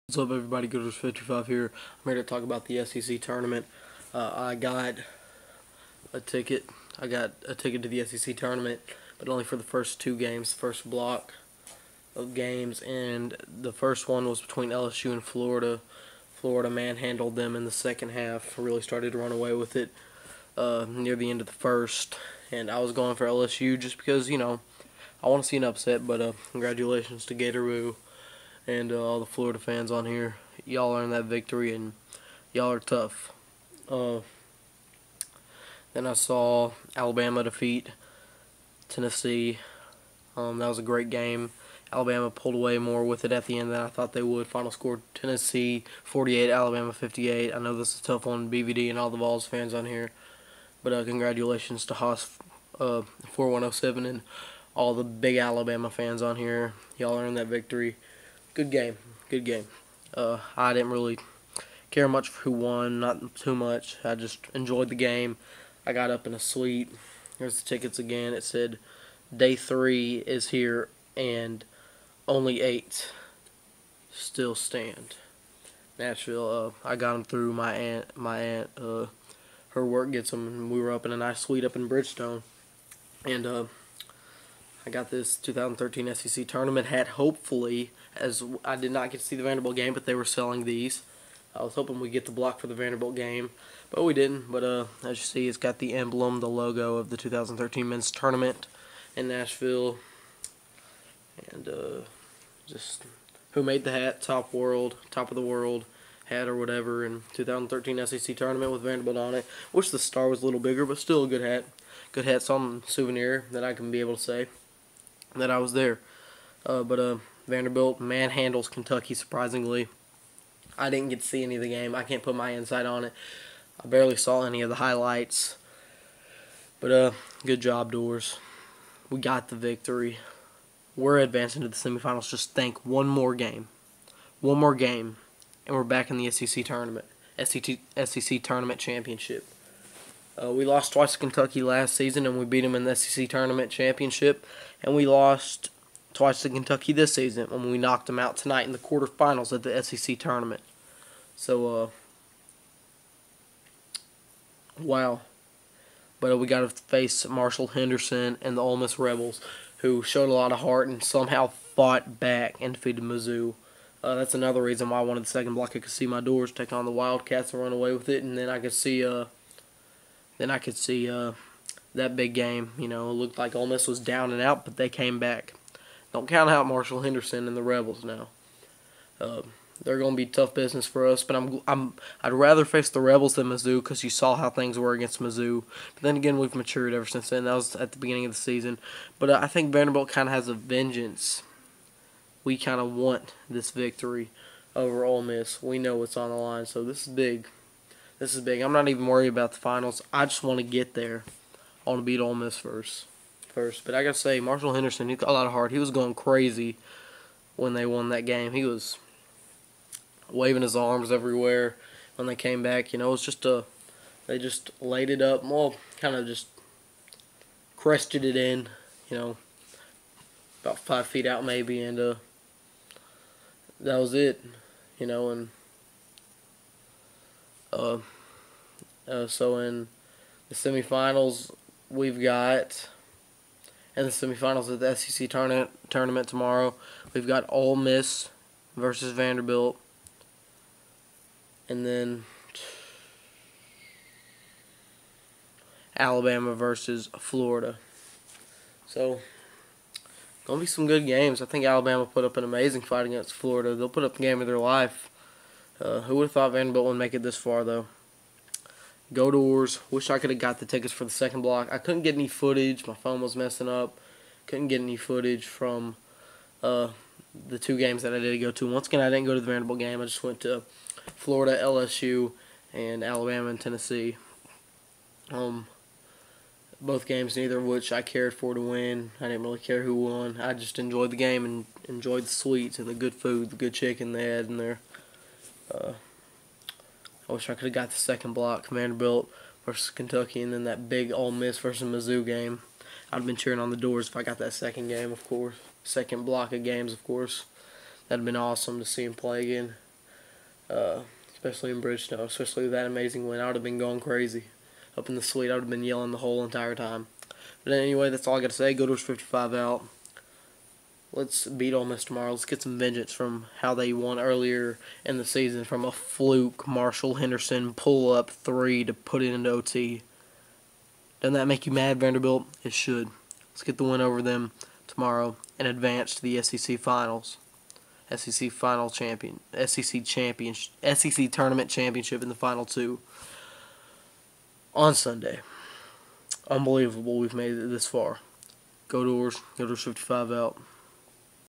What's up, everybody? Go Dores 55 here. I'm here to talk about the SEC tournament. I got a ticket. I got a ticket to the SEC tournament, but only for the first two games, first block of games, and the first one was between LSU and Florida. Florida manhandled them in the second half. Really started to run away with it near the end of the first, and I was going for LSU just because, I want to see an upset. But congratulations to Gator and all the Florida fans on here. Y'all earned that victory, and y'all are tough. Then I saw Alabama defeat Tennessee. That was a great game. Alabama pulled away more with it at the end than I thought they would. Final score: Tennessee 48, Alabama 58. I know this is a tough one, BVD and all the Vols fans on here, but congratulations to Haas 4107 and all the big Alabama fans on here. Y'all earned that victory. Good game. Good game. I didn't really care much for who won, not too much. I just enjoyed the game. I got up in a suite. Here's the tickets again. It said day 3 is here and only 8 still stand. Nashville. I got them through my aunt. Her work gets them, and we were up in a nice suite up in Bridgestone. And I got this 2013 SEC tournament hat, hopefully, as I did not get to see the Vanderbilt game, but they were selling these. I was hoping we'd get the block for the Vanderbilt game, but we didn't. But as you see, it's got the emblem, the logo of the 2013 men's tournament in Nashville. And just who made the hat, top of the world hat or whatever, in 2013 SEC tournament with Vanderbilt on it. Wish the star was a little bigger, but still a good hat. Good hat, some souvenir that I can be able to say that I was there. But Vanderbilt manhandles Kentucky, surprisingly. I didn't get to see any of the game. I can't put my insight on it. I barely saw any of the highlights. But good job, Dores. We got the victory. We're advancing to the semifinals. Just think, one more game, and we're back in the SEC tournament, SEC tournament championship. We lost twice to Kentucky last season, and we beat them in the SEC tournament championship. And we lost twice to Kentucky this season when we knocked them out tonight in the quarterfinals of the SEC tournament. So, wow. But we got to face Marshall Henderson and the OleMiss Rebels, who showed a lot of heart and somehow fought back and defeated Mizzou. That's another reason why I wanted the second block. I could see my Dores take on the Wildcats and run away with it, and then I could see that big game. It looked like Ole Miss was down and out, but they came back. Don't count out Marshall Henderson and the Rebels now. They're going to be tough business for us, but I'd rather face the Rebels than Mizzou, because you saw how things were against Mizzou. But then again, we've matured ever since then. That was at the beginning of the season. But I think Vanderbilt kind of has a vengeance. We kind of want this victory over Ole Miss. We know what's on the line, so this is big. This is big. I'm not even worried about the finals. I just want to get there. I want to beat Ole Miss first. But I got to say, Marshall Henderson, he got a lot of heart. He was going crazy when they won that game. He was waving his arms everywhere when they came back. It was just they just laid it up. Well, kind of just crested it in, about 5 feet out maybe, and that was it, and so in the semifinals, we've got, in the semifinals of the SEC tournament tomorrow, we've got Ole Miss versus Vanderbilt, and then Alabama versus Florida. So, going to be some good games. I think Alabama put up an amazing fight against Florida. They'll put up the game of their life. Who would have thought Vanderbilt would make it this far, though? Go Dores. Wish I could have got the tickets for the second block. I couldn't get any footage. My phone was messing up. Couldn't get any footage from the 2 games that I did go to. Once again, I didn't go to the Vanderbilt game. I just went to Florida, LSU, and Alabama and Tennessee. Both games, neither of which I cared for to win. I didn't really care who won. I just enjoyed the game and enjoyed the sweets and the good food, the good chicken they had in there. I wish I could have got the second block, Vanderbilt versus Kentucky, and then that big Ole Miss versus Mizzou game. I'd have been cheering on the Dores if I got that second game, of course. Second block of games, of course. That'd have been awesome to see him play again. especially in Bridgestone, especially with that amazing win. I would have been going crazy up in the suite. I would have been yelling the whole entire time. But anyway, that's all I got to say. Go Doors 55 out. Let's beat OleMiss tomorrow. Let's get some vengeance from how they won earlier in the season from a fluke Marshall Henderson pull-up 3 to put it into OT. Doesn't that make you mad, Vanderbilt? It should. Let's get the win over them tomorrow and advance to the SEC Finals. SEC Final Champion, SEC Champion, SEC Tournament Championship in the Final 2 on Sunday. Unbelievable we've made it this far. Go Doors. Go Doors 55 out.